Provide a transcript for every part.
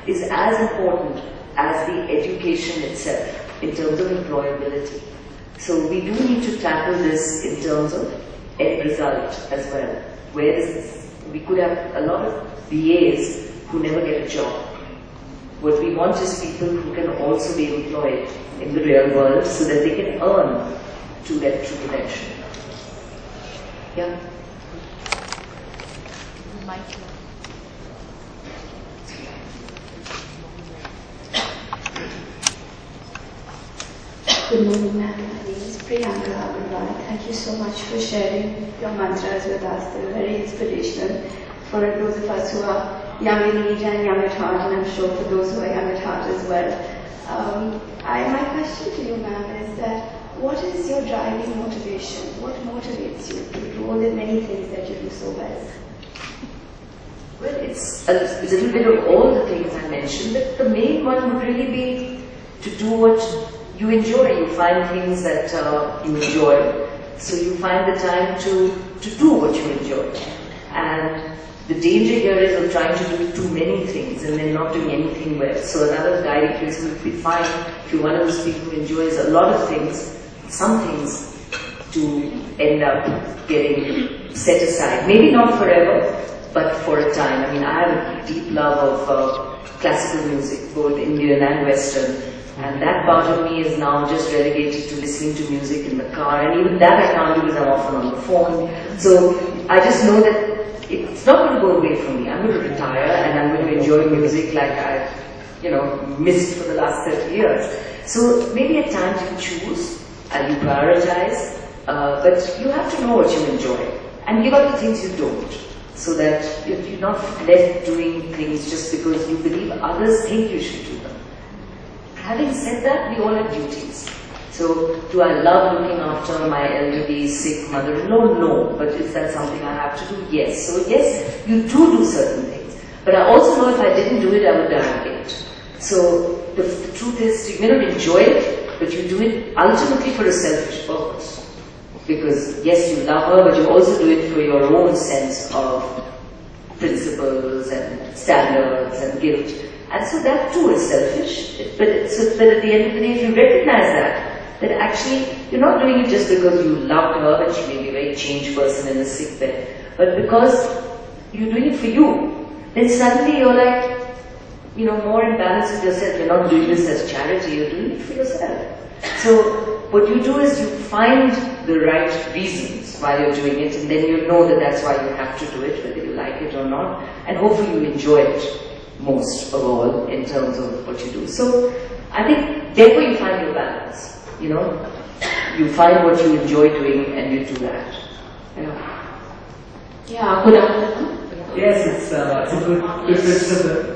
is as important as the education itself in terms of employability. So we do need to tackle this in terms of end result as well. Whereas we could have a lot of BAs who never get a job. What we want is people who can also be employed in the real world so that they can earn to that true connection. Yeah? Good morning, ma'am. My name is Naina Lal Kidwai. Thank you so much for sharing your mantras with us. They were very inspirational for those of us who are young in age and young at heart, and I'm sure for those who are young at heart as well. My question to you, ma'am, is that what is your driving motivation? What motivates you to do all the many things that you do so well? Well, it's a little bit of all the things I mentioned, but the main one would really be to do what you enjoy. You find things that you enjoy, so you find the time to do what you enjoy. And the danger here is of trying to do too many things and then not doing anything well. So another guiding principle would be fine if you're one of those people who enjoys a lot of things, some things to end up getting set aside. Maybe not forever, but for a time. I mean, I have a deep love of classical music, both Indian and Western. And that part of me is now just relegated to listening to music in the car, and even that I can't do because I'm often on the phone. So I just know that it's not going to go away from me. I'm going to retire and I'm going to enjoy music like I've, missed for the last 30 years. So maybe at times you choose and you prioritize, but you have to know what you enjoy and give up the things you don't, so that if you're not left doing things just because you believe others think you should do them. Having said that, we all have duties. So, do I love looking after my elderly, sick mother-in-law? No. But is that something I have to do? Yes. So yes, you do certain things. But I also know if I didn't do it, I would die of guilt. So, the truth is, you may not enjoy it, but you do it ultimately for a selfish purpose. Because yes, you love her, but you also do it for your own sense of principles and standards and guilt. And so that too is selfish, but at the end of the day, if you recognize that actually you're not doing it just because you loved her and she may be a very changed person in a sick bed, but because you're doing it for you, then suddenly you're like, more in balance with yourself. You're not doing this as charity, you're doing it for yourself. So what you do is you find the right reasons why you're doing it, and then you know that that's why you have to do it, whether you like it or not, and hopefully you enjoy it most of all in terms of what you do. So I think therefore you find your balance, you find what you enjoy doing and you do that. Yeah, good afternoon. Yes, it's a good principle.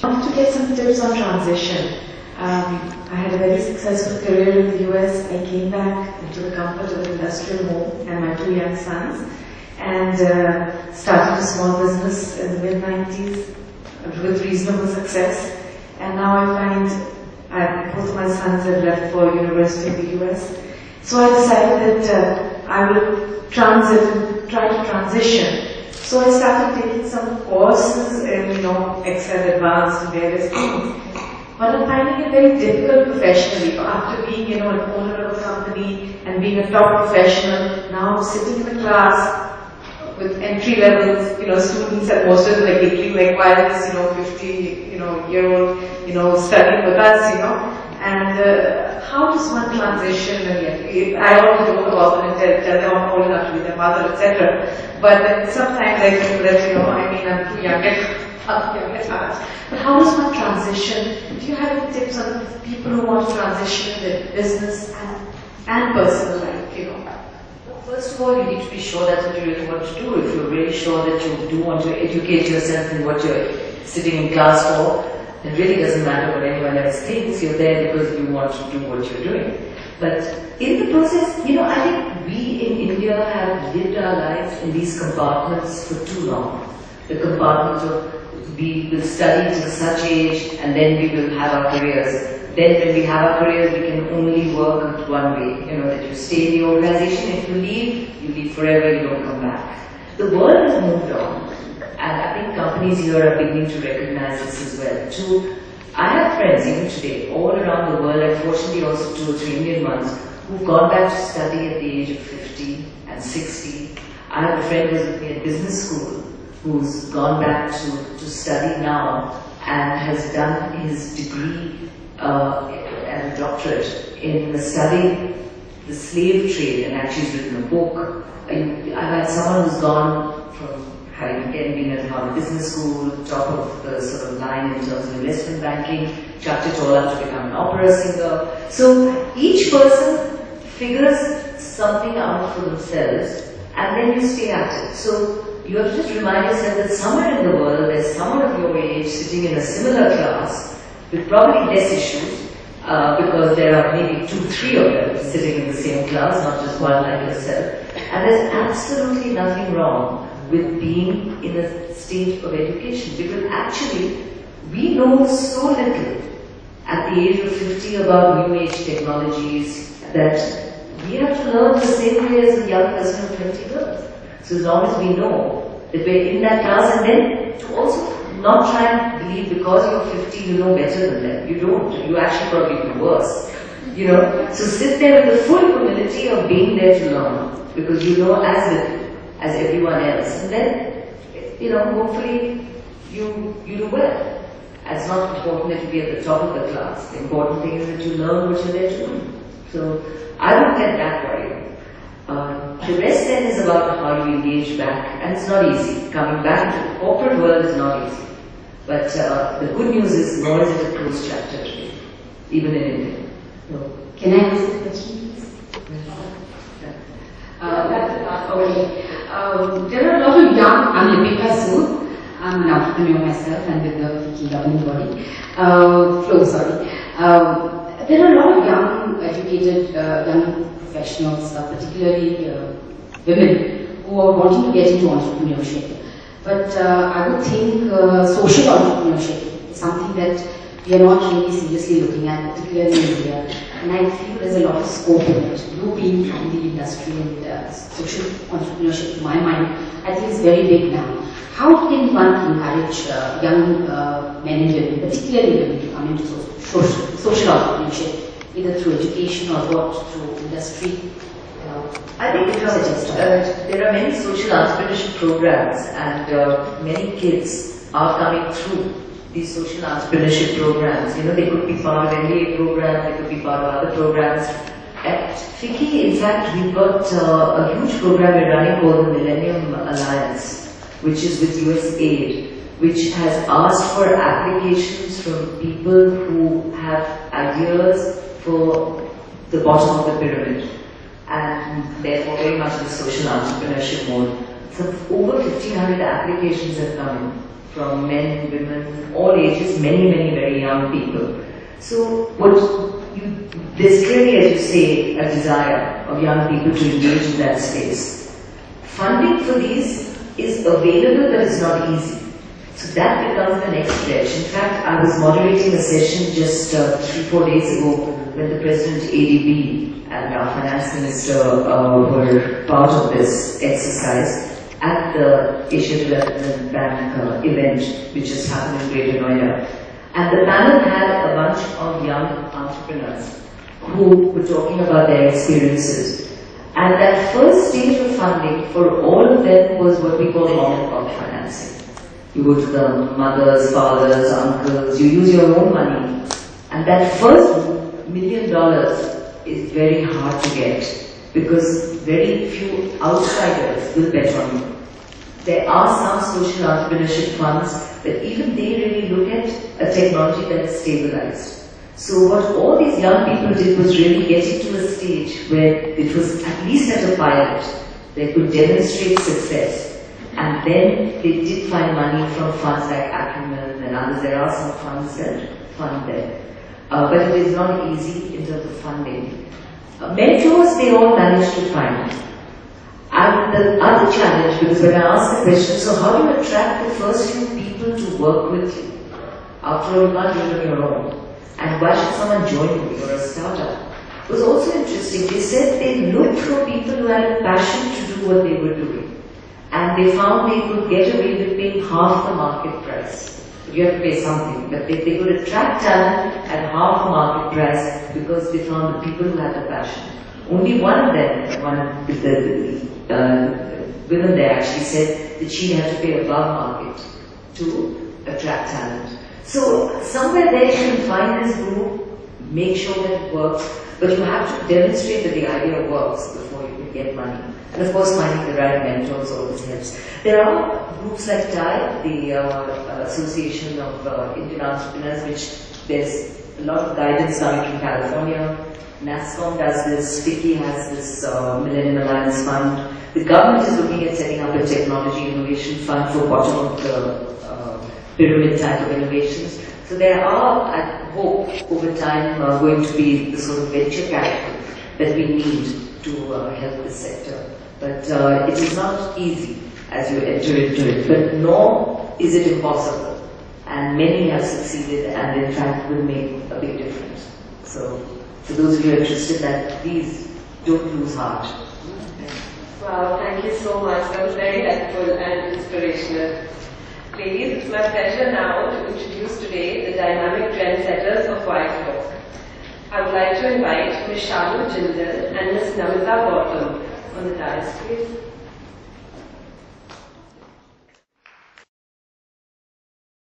I want to get some tips on transition. I had a very successful career in the US. I came back into the comfort of an industrial home and my 2 young sons, and started a small business in the mid-90s with reasonable success. And now I find both my sons have left for university in the US. So I decided that I will transit and try to transition. So I started taking some courses in, Excel Advanced and various things. But I'm finding it very difficult professionally. After being, an owner of a company and being a top professional, now sitting in a class with entry levels, students, and most of them like giggling like why is this, 50-year-old, studying with us, and how does one transition? And I always joke about them and tell them I'm old enough to be their mother, etc. But then sometimes I think that, I'm too young at heart. But how does one transition? Do you have any tips on people who want to transition in their business and personal life, First of all, you need to be sure that's what you really want to do. If you're really sure that you do want to educate yourself in what you're sitting in class for, it really doesn't matter what anyone else thinks. You're there because you want to do what you're doing. But in the process, I think we in India have lived our lives in these compartments for too long. The compartment of we will study till such age and then we will have our careers. Then when we have our careers, we can only work one way, that you stay in the organization. If you leave forever, you don't come back. the world has moved on, and I think companies here are beginning to recognize this as well. I have friends even today all around the world, unfortunately also 2 or 3 Indian ones, who've gone back to study at the age of 50 and 60. I have a friend who's with me at business school who's gone back to study now and has done his degree and a doctorate in studying the slave trade, and actually has written a book. I've had someone who's gone from having again been at Harvard Business School, top of the sort of line in terms of investment banking, chucked it all up to become an opera singer. So each person figures something out for themselves, and then you stay at it. So you have to just remind yourself that somewhere in the world there's someone of your age sitting in a similar class with probably less issues, because there are maybe 2, 3 of them sitting in the same class, not just one like yourself. And there's absolutely nothing wrong with being in a state of education, because actually we know so little at the age of 50 about new age technologies that we have to learn the same way as a young person of 20 learns. So as long as we know that we're in that class, and then to also not try and believe because you're 50 you know better than them. You don't. You actually probably do worse. You know? So sit there with the full humility of being there to learn, because you know as little as everyone else. And then, you know, hopefully you do well. It's not important that you be at the top of the class. The important thing is that you learn what you're there to do. So I don't get that worried. The rest then is about how you engage back, and it's not easy. Coming back to the corporate world is not easy. But the good news is, nor is it a closed chapter today, even in India. So, can I ask a question, please? Okay. There are a lot of young, I'm Lipika Sood, I'm an entrepreneur myself and with the Fiki governing body, there are a lot of young, educated, young professionals, particularly women, who are wanting to get into entrepreneurship. But I would think social entrepreneurship is something that we are not really seriously looking at, particularly in India. And I feel there's a lot of scope in it. You being from the industry and social entrepreneurship, to my mind, I think is very big now. How can one encourage young men and women, particularly women, to come into social entrepreneurship, either through education or what, through industry? I think there are many social entrepreneurship programs, and many kids are coming through these social entrepreneurship programs. You know, they could be part of MBA programs, they could be part of other programs. At FICCI, in fact, we've got a huge program we're running called the Millennium Alliance, which is with USAID, which has asked for applications from people who have ideas for the bottom of the pyramid, and therefore very much in the social entrepreneurship mode. So over 1,500 applications have come in from men, women, all ages, many, many very young people. So there's clearly, as you say, a desire of young people to engage in that space. Funding for these is available, but it's not easy. So that becomes the next pledge. In fact, I was moderating a session just 3-4 days ago when the President ADB and our Finance Minister were part of this exercise at the Asia Development Bank event, which just happened in Greater Noida. And the panel had a bunch of young entrepreneurs who were talking about their experiences. And that first stage of funding for all of them was what we call mom-and-pop financing. You go to the mothers, fathers, uncles, you use your own money. And that first $1 million is very hard to get, because very few outsiders will bet on you. There are some social entrepreneurship funds, but even they really look at a technology that is stabilized. So what all these young people did was really get into a stage where it was at least at a pilot, they could demonstrate success. And then they did find money from funds like Acumen and others. There are some funds that fund them. But it is not easy in terms of funding. Mentors, they all managed to find. And the other challenge, because when I asked the question, so how do you attract the first few people to work with you? After all, you can't do it on your own. And why should someone join you? You're a startup. It was also interesting. They said they looked for people who had a passion to do what they were doing. and they found they could get away with paying half the market price. You have to pay something, but they could attract talent at half the market price because they found the people who had the passion. Only one of them, one of the women there actually said that she had to pay above market to attract talent. So somewhere there you can find this group, make sure that it works, but you have to demonstrate that the idea works before you can get money. And of course finding the right mentors always helps. There are groups like TIE, the Association of Indian Entrepreneurs, which there's a lot of guidance coming from California. NASCOM does this, FICCI has this Millennium Alliance Fund. The government is looking at setting up a technology innovation fund for bottom of the pyramid type of innovations. So there are, I hope, over time going to be the sort of venture capital that we need to help this sector. But it is not easy as you enter into it, but nor is it impossible. And many have succeeded and in fact will make a big difference. So for those of you interested, that please don't lose heart. Wow, thank you so much. That was very helpful and inspirational. Ladies, it's my pleasure now to introduce today the dynamic trendsetters of White Folk. I would like to invite Ms. Shalu Jindal and Ms. Namita Gautam on the dais, please.